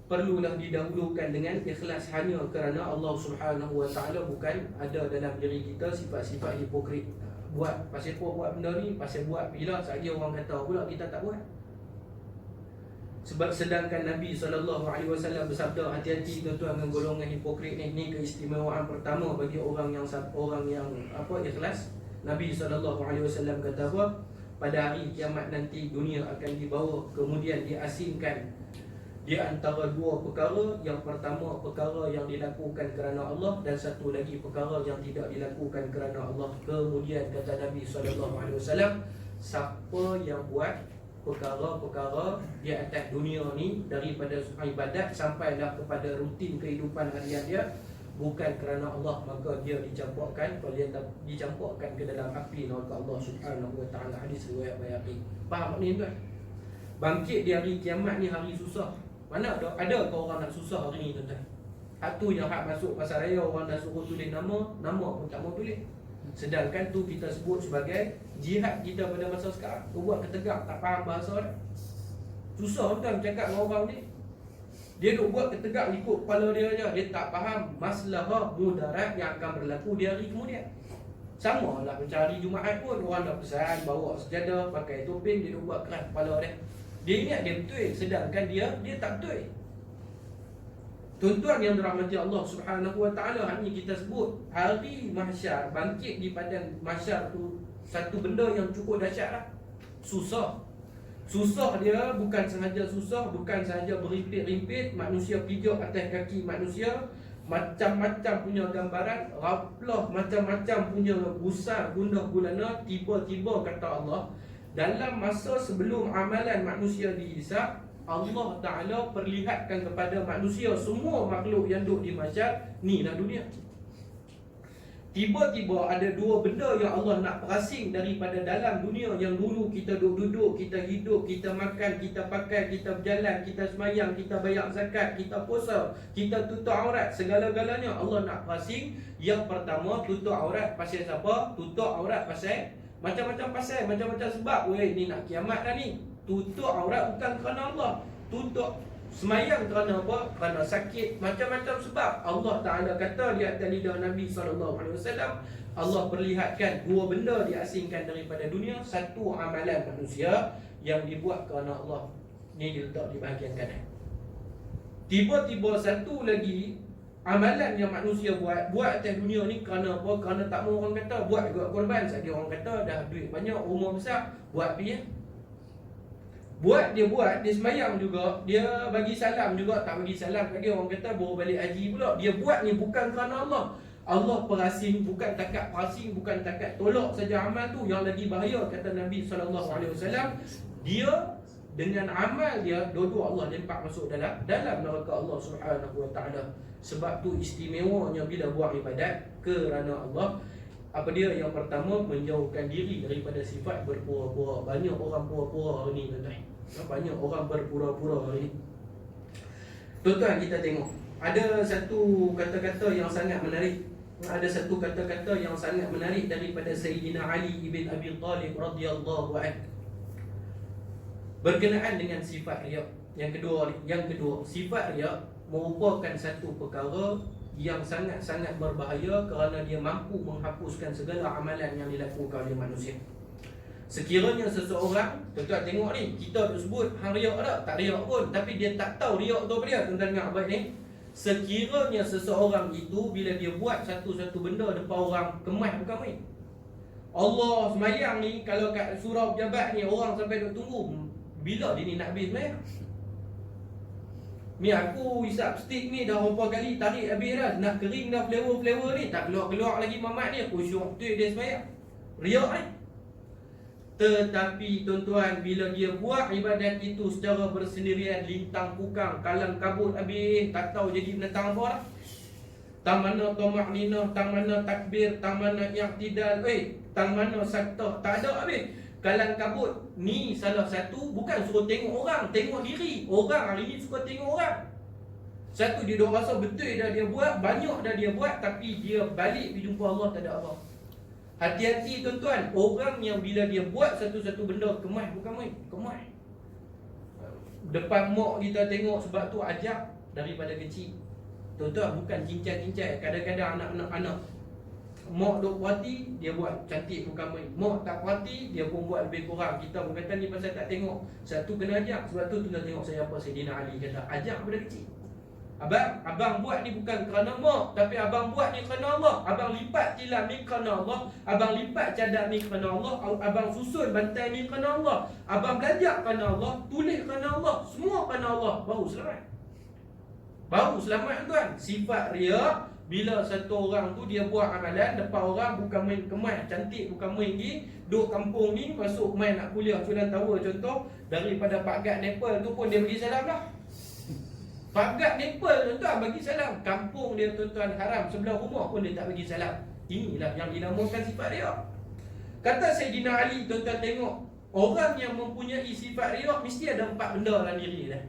perlulah didahulukan dengan ikhlas hanya kerana Allah Subhanahu wa taala, bukan ada dalam diri kita sifat-sifat hipokrit. Pasal apa buat benda ni? Pasal buat bila saja orang kata pula kita tak buat. Sebab sedangkan Nabi SAW bersabda, hati-hati tuan-tuan dengan golongan hipokrit ni. Ini keistimewaan pertama bagi orang yang ikhlas. Nabi SAW kata apa? Pada hari kiamat nanti dunia akan dibawa, kemudian diasingkan di antara dua perkara. Yang pertama perkara yang dilakukan kerana Allah, dan satu lagi perkara yang tidak dilakukan kerana Allah. Kemudian kata Nabi SAW, siapa yang buat perkara-perkara di atas dunia ni daripada ibadat sampailah kepada rutin kehidupan harian dia, bukan kerana Allah, maka dia dicampurkan ke dalam api neraka Allah Subhanahu wa taala. Hadis riwayat Baihaqi. Faham ni tuan? Bangkit di hari kiamat ni hari susah. Mana ada orang nak susah hari ni, tuan-tuan? Satu yang hak masuk pasar raya, orang dah suruh tulis nama pun tak mau tulis. Sedangkan tu kita sebut sebagai jihad kita pada masa sekarang. Tu buat ketegak, tak faham bahasa dah. Susah tuan cakap dengan orang ni. Dia duk buat ketegak ikut kepala dia aja. Dia tak faham masalah mudarat yang akan berlaku di hari kemudian. Sama lah macam hari Jumaat pun, orang dah pesan bawa sejadah, pakai topeng, dia duk buat keras kepala dia. Dia ingat dia betul, sedangkan dia tak betul. Tuan-tuan yang dirahmati Allah Subhanahu wa taala, hari ni kita sebut hari mahsyar, bangkit di padang mahsyar tu satu benda yang cukup dahsyat lah. Susah dia bukan sahaja susah, bukan sahaja berimpit-rimpit, manusia pijak atas kaki manusia, macam-macam punya gambaran, raplah macam-macam punya gusar, gundah gulana. Tiba-tiba kata Allah, dalam masa sebelum amalan manusia dihisap, Allah Ta'ala perlihatkan kepada manusia, semua makhluk yang duduk di mahsyar, ni lah dunia. Tiba-tiba ada dua benda yang Allah nak perasing daripada dalam dunia. Yang dulu kita duduk, kita hidup, kita makan, kita pakai, kita berjalan, kita semayang, kita bayar zakat, kita puasa, kita tutup aurat, segala-galanya Allah nak perasing. Yang pertama, tutup aurat pasal siapa? Tutup aurat pasal macam-macam pasal, macam-macam sebab. Weh, ni nak kiamat dah ni. Tutup aurat bukan kerana Allah. Tutup semayang kerana apa? Kerana sakit, macam-macam sebab. Allah Ta'ala kata di atas lidah Nabi SAW, Allah perlihatkan dua benda diasingkan daripada dunia. Satu, amalan manusia yang dibuat kerana Allah. Ni diletak di bahagian kanan. Tiba-tiba satu lagi, amalan yang manusia buat atas dunia ni kerana apa? Kerana tak mau orang kata, buat juga korban. Saja orang kata dah duit banyak, rumah besar, buat pergi. Dia semayang juga, dia bagi salam juga, tak bagi salam kat dia, orang kata baru balik haji pula. Dia buat ni bukan kerana Allah. Allah perasing, bukan takat perasing, bukan takat tolak saja amal tu. Yang lagi bahaya, kata Nabi SAW, dia dengan amal dia, dua-dua Allah lempak masuk dalam neraka Allah Subhanahu Wa Taala. Sebab tu istimewanya bila buat ibadat kerana Allah, apa dia? Yang pertama, menjauhkan diri daripada sifat berpura-pura. Banyak orang pura-pura hari ni, tuan-tuan. Banyak orang berpura-pura hari ni. Tuan-tuan, kita tengok ada satu kata-kata yang sangat menarik. Ada satu kata-kata yang sangat menarik daripada Sayyidina Ali ibn Abi Talib radhiyallahu anhu berkenaan dengan sifat riya. Yang kedua, sifat riya merupakan satu perkara yang sangat-sangat berbahaya kerana dia mampu menghapuskan segala amalan yang dilakukan oleh manusia. Sekiranya seseorang, tuan-tuan tengok ni, kita duk sebut hang riak tak? Tak riak pun, tapi dia tak tahu riak tu apa dia. Tuan-tuan dengar baik ni. Sekiranya seseorang itu bila dia buat satu-satu benda depan orang, kemas bukan main. Allah semayang ni, kalau kat surau pejabat ni orang sampai duk tunggu bila dia ni nak habis semayang. Ni aku hisap stick ni dah berapa kali tarik habis dah. Nak kering dah flavor-flavor ni, tak keluar-keluar lagi mamat ni. Aku syok tu dia semayang. Riak ni. Tetapi tuan-tuan, bila dia buat ibadat itu secara bersendirian, lintang kukang, kalang kabut habis, tak tahu jadi binatang apa dah. Tang mana tamak-ninah, tang mana takbir, tang mana i'tidal, tang mana saktah, tak ada habis. Kalang kabut ni salah satu, bukan suruh tengok orang, tengok diri. Orang hari ni suka tengok orang. Satu, dia dah rasa betul dah dia buat, banyak dah dia buat, tapi dia balik pergi jumpa Allah tak ada apa. Hati-hati tuan-tuan, orang yang bila dia buat satu-satu benda kemas bukan main, kemas. Depan mak kita tengok, sebab tu ajak daripada kecil. Tuan-tuan, bukan cincai-cincai. Kadang-kadang anak-anak mak duk puati, dia buat cantik bukan main. Mak tak puati, dia pun buat lebih kurang. Kita pun kata ni pasal tak tengok. Satu kena ajak. Sebab tu tuan tengok saya apa Sayyidina Ali kata, ajak daripada kecil. Abang buat ni bukan kerana mak, tapi abang buat ni kerana Allah. Abang lipat tilam ni kerana Allah. Abang lipat cadar ni kerana Allah. Abang susun bantai ni kerana Allah. Abang belajar kerana Allah. Tulis kerana Allah. Semua kerana Allah. Baru selamat. Baru selamat tuan. Sifat riya, bila satu orang tu dia buat amalan depan orang, bukan main kemas, cantik bukan main lagi. Duk kampung ni, masuk main nak kuliah Sudan Tower contoh, daripada Pak Gad Nepal tu pun dia bagi salam dah. Pak Gad Nepal tuan-tuan bagi salam. Kampung dia tuan-tuan haram sebelah rumah pun dia tak bagi salam. Inilah yang dinamakan sifat riya. Kata Sayyidina Ali, tuan-tuan tengok, orang yang mempunyai sifat riya mesti ada 4 benda dalam diri dia.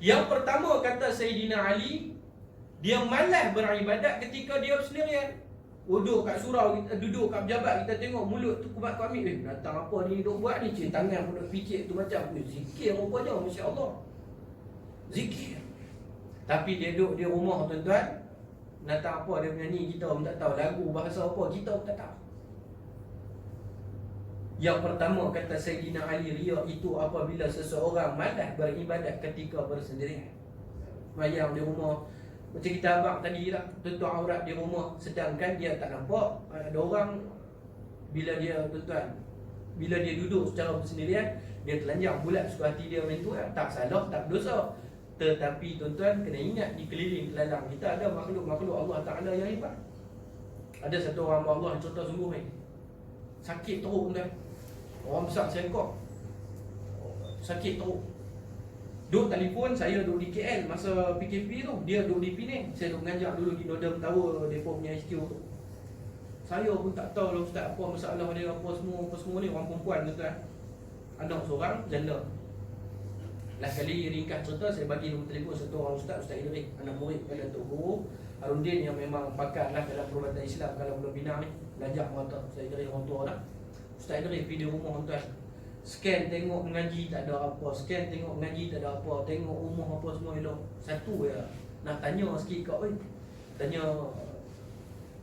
Yang pertama, kata Sayyidina Ali, dia malas beribadat ketika dia bersendirian. Duduk kat surau, duduk kat pejabat, kita tengok mulut tu kumat komik. Datang apa ni duk buat ni? Cik tangan pun duk picit tu macam zikir rupanya, Masya Allah. Zikir. Tapi dia duduk di rumah tuan-tuan, datang apa dia menyanyi, kita pun tak tahu. Lagu bahasa apa, kita pun tak tahu. Yang pertama, kata Sayyidina Ali, riya itu apabila seseorang malas beribadat ketika bersendirian. Mayang di rumah, macam kita abang tadi lah, tutup aurat di rumah, sedangkan dia tak nampak ada orang. Bila dia tuan-tuan, bila dia duduk secara bersendirian, dia telanjang bulat suka hati dia macam tu kan? Tak salah, tak berdosa. Tetapi tuan-tuan kena ingat, di keliling kelalang kita ada makhluk-makhluk Allah Ta'ala yang hebat. Ada satu orang Allah cerita sungguh ni, sakit teruk tuan. Orang besar sengkok, sakit teruk. Duk telefon, saya duduk di KL masa PKP tu, dia duduk di Penang. Saya duduk mengajar dulu di Northern Tower, depa punya HQ tu. Saya pun tak tahu lah ustaz apa masalah dia, apa semua ni. Orang perempuan tuan, anak seorang, janda. Last kali ringkas cerita, saya bagi nombor telefon satu orang Ustaz Idris, anak murid pada Tok Guru Harudin yang memang pakar lah dalam perubatan Islam kalau belum bina ni, belajar mata. Saya Idris orang tua dah. Ustaz Idris pergi di rumah tuan, scan tengok mengaji tak ada apa, scan tengok mengaji tak ada apa, tengok rumah apa semua elok. Satu ya, nak tanya sikit kat oi. Tanya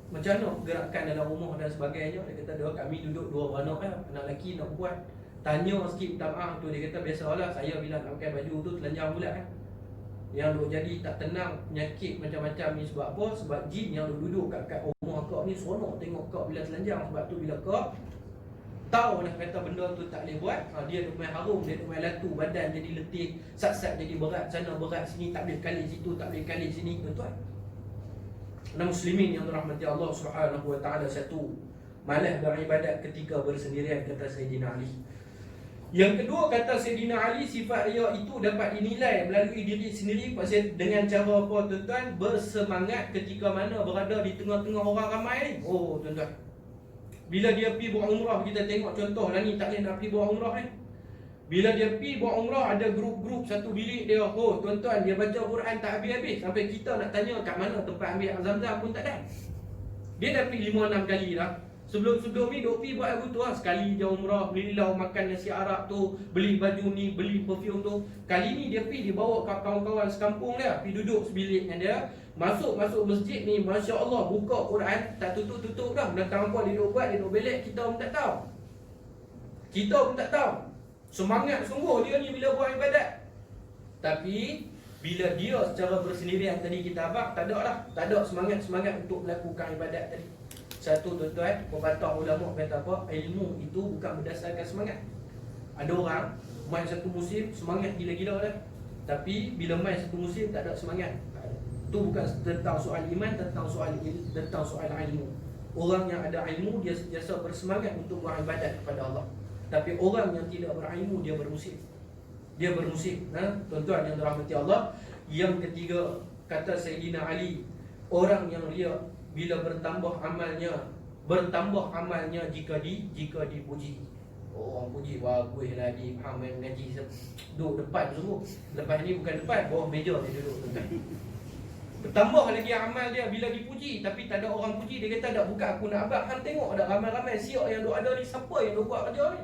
macam mana gerakan dalam rumah dan sebagainya. Dia kata dia kami duduk dua beranak lah, anak lelaki nak perempuan. Tanya sikit minta maaf tu, dia kata biasalah saya bila nak pakai baju tu telanjang pula kan. Yang duk jadi tak tenang, penyakit macam-macam ni sebab apa? Sebab jin yang duduk kat rumah kau ni seronok tengok kau bila telanjang. Sebab tu bila kau tahu dah kata benda tu tak boleh buat, dia duk main harum, dia duk main latu, badan jadi letih, sat-sat jadi berat, sana berat sini, tak boleh kali situ, tak boleh kali sini, tuan-tuan. Dan muslimin yang dirahmati Allah Subhanahu wa taala, satu, malas beribadat ketika bersendirian, kata Sayyidina Ali. Yang kedua, kata Sayyidina Ali, sifat riya itu dapat dinilai melalui diri sendiri pasal dengan cara apa tuan-tuan? Bersemangat ketika mana berada di tengah-tengah orang ramai ni. Oh tuan-tuan, bila dia pergi buat umrah, kita tengok contoh lah ni, tak boleh nak pergi buat umrah ni. Bila dia pergi buat umrah, ada grup-grup satu bilik dia. Oh tuan-tuan, dia baca Quran tak habis-habis, sampai kita nak tanya kat mana tempat ambil Zam-Zam pun tak ada. Dia dah pergi 5-6 kali dah. Sebelum ni duk pergi buat lagu tu lah. Sekali dia umrah, beli lau makan nasi Arab tu, beli baju ni, beli perfume tu. Kali ni dia pergi, dia bawa kawan-kawan sekampung dia, pergi duduk sebilik dengan dia. Masuk masjid ni, Masya Allah, buka Quran, tak tutup-tutup dah. Belakang apa dia duk buat, dia duk belek, kita pun tak tahu. Kita pun tak tahu. Semangat sungguh dia ni bila buat ibadat. Tapi bila dia secara bersendirian tadi kita abang, tak ada lah. Tak ada semangat-semangat untuk melakukan ibadat tadi. Satu tuan-tuan, pepatah ulama kata apa? Ilmu itu bukan berdasarkan semangat. Ada orang main satu musim semangat gila-gila dah, tapi bila main satu musim tak ada semangat. Itu bukan tentang soal iman, tentang soal ilmu. Orang yang ada ilmu dia sentiasa bersemangat untuk beribadat kepada Allah. Tapi orang yang tidak berilmu dia bermusim. Tuan-tuan yang dirahmati Allah. Yang ketiga, kata Sayyidina Ali, orang yang riya bila bertambah amalnya jika dipuji. Oh, orang puji bagus lah dia faham main mengaji, duduk depan sungguh. Lepas ni bukan depan, bawah meja dia duduk tuan. Bertambah lagi amal dia bila dipuji, tapi tak ada orang puji. Dia kata tak, bukan aku nak abang, hang tengok ada ramai-ramai siap yang duk ada ni, siapa yang duk buat kerja ni.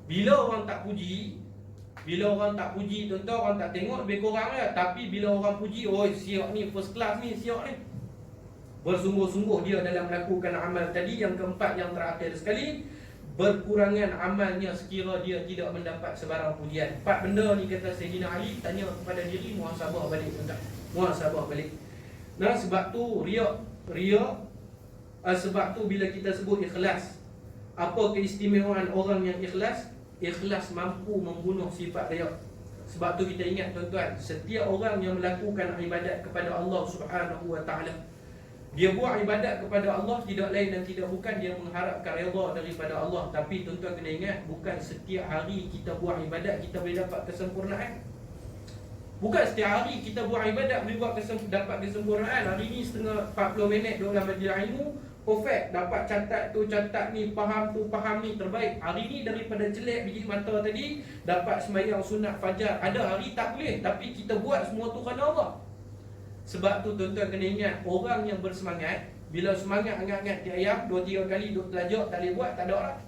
Bila orang tak puji, tuan-tuan, orang tak tengok lebih kurang lah. Tapi bila orang puji, oh siap ni, first class ni, siap ni, bersungguh-sungguh dia dalam melakukan amal tadi. Yang keempat, yang terakhir sekali, berkurangan amalnya sekira dia tidak mendapat sebarang pujian. 4 benda ni kata Sayyidina Ali, tanya kepada diri, muhasabah balik tuan-tuan. Muhasabah balik. Nah, sebab tu riya, sebab tu bila kita sebut ikhlas, apa keistimewaan orang yang ikhlas? Ikhlas mampu membunuh sifat riya. Sebab tu kita ingat tuan-tuan, setiap orang yang melakukan ibadat kepada Allah Subhanahu wa taala, dia buat ibadat kepada Allah tidak lain dan tidak bukan dia mengharapkan redha daripada Allah. Tapi tuan-tuan kena ingat, bukan setiap hari kita buat ibadat kita boleh dapat kesempurnaan. Bukan setiap hari kita buat ibadat boleh dapat kesempurnaan. Hari ni setengah 40 minit dalam majlis ilmu, perfect, dapat catat tu, catat ni, faham tu, faham ni, terbaik. Hari ni daripada jelek biji mata tadi, dapat sembahyang sunat fajar. Ada hari tak boleh, tapi kita buat semua tu kerana Allah. Sebab tu tuan-tuan kena ingat, orang yang bersemangat, bila semangat angat-angat tiap ayam 2-3 kali duk telajak, tak boleh buat, tak ada orang.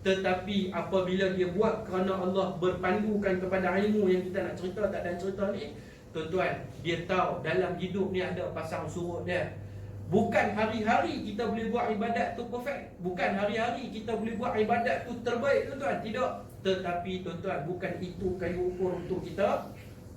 Tetapi apabila dia buat kerana Allah, berpandukan kepada ilmu yang kita nak cerita, tak ada cerita ni, tuan-tuan, dia tahu dalam hidup ni ada pasang surut dia. Bukan hari-hari kita boleh buat ibadat tu perfect, bukan hari-hari kita boleh buat ibadat tu terbaik tuan-tuan, tidak. Tetapi tuan-tuan, bukan itu kayu ukur untuk kita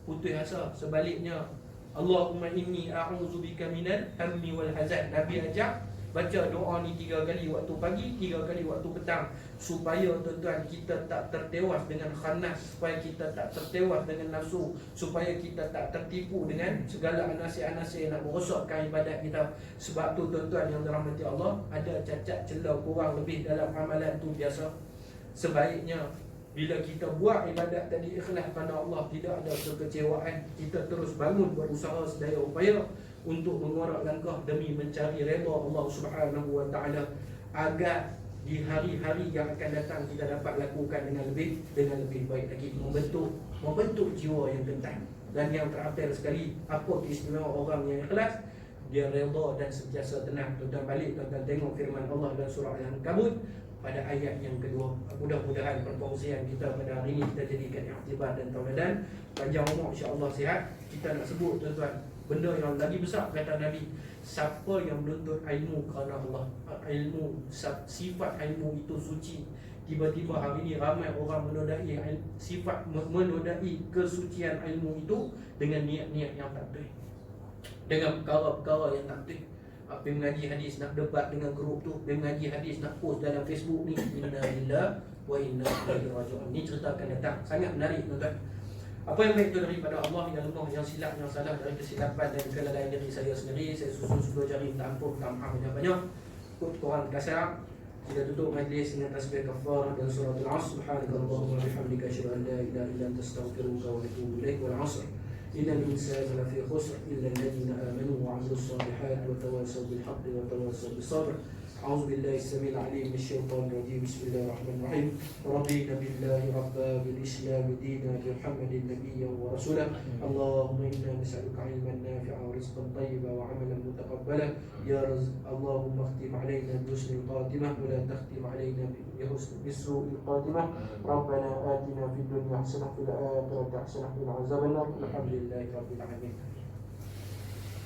putus asa. Sebaliknya, Allahumma inni a'udzubika minal hammi wal hazan. Nabi ajak baca doa ni 3 kali waktu pagi, 3 kali waktu petang, supaya tuan-tuan kita tak tertewas dengan khanas, supaya kita tak tertewas dengan nafsu, supaya kita tak tertipu dengan segala anasir-anasir yang nak merosakkan ibadat kita. Sebab tu tuan-tuan yang dirahmati Allah, ada cacat celah kurang lebih dalam amalan tu biasa. Sebaiknya bila kita buat ibadat tadi ikhlas kerana Allah, tidak ada kekecewaan, kita terus bangun berusaha sedaya upaya untuk mengorak langkah demi mencari redha Allah Subhanahu wa taala, agar di hari-hari yang akan datang kita dapat lakukan dengan lebih baik lagi, membentuk jiwa yang kentang. Dan yang terakhir sekali, apa keistimewaan orang yang ikhlas? Dia redha dan sentiasa tenang. Tuan-tuan balik, tuan-tuan tengok firman Allah dalam surah Al-Ankabut pada ayat yang kedua. Mudah-mudahan perkongsian kita pada hari ini kita jadikan iktibar dan tauladan. Panjang umur, insya-Allah sihat. Kita nak sebut tuan-tuan benda yang lagi besar, kata Nabi, siapa yang menuntut ilmu kerana Allah, sifat ilmu itu suci. Tiba-tiba hari ini ramai orang menodai kesucian ilmu itu dengan niat-niat yang tak betul, dengan perkara-perkara yang tak betul. Pergi mengaji hadis, nak debat dengan grup tu, pergi mengaji hadis, nak post dalam Facebook ni, inna lillahi wa inna ilaihi raji'un. Ni cerita akan datang, sangat menarik tuan-tuan. Apa yang baik itu daripada Allah, yang lemah, yang silap, yang salah, dari kesilapan dan kelalaian diri saya sendiri. Saya susun 10 jari, minta ampun, minta maaf banyak-banyak. Ikut Quran kasar. Kita tutup majlis dengan tasbih kafar dan surah Al-Asr. Subhanakallahumma wa bihamdika, asyhadu an la ilaha illa anta, astaghfiruka wa atubu ilaik. Wal 'asr innal insana lafi khusr illa alladhina amanu wa 'amilus salihati wa tawassaw bil haqqi wa tawassaw bis sabr. أعوذ بالله السميع العليم من الشيطان الرجيم. بسم الله الرحمن الرحيم. رضينا بالله ربا، بالإسلام دينا، بمحمد نبيا ورسولا. اللهم إنا نسألك علما نافعا ورزقا طيبا وعملا متقبلا. يا اللهم اختم علينا بحسن الخاتمة ولا تختم علينا بسوء الخاتمة. ربنا آتنا في الدنيا حسنة وفي الآخرة حسنة وقنا عذاب النار. الحمد لله رب العالمين.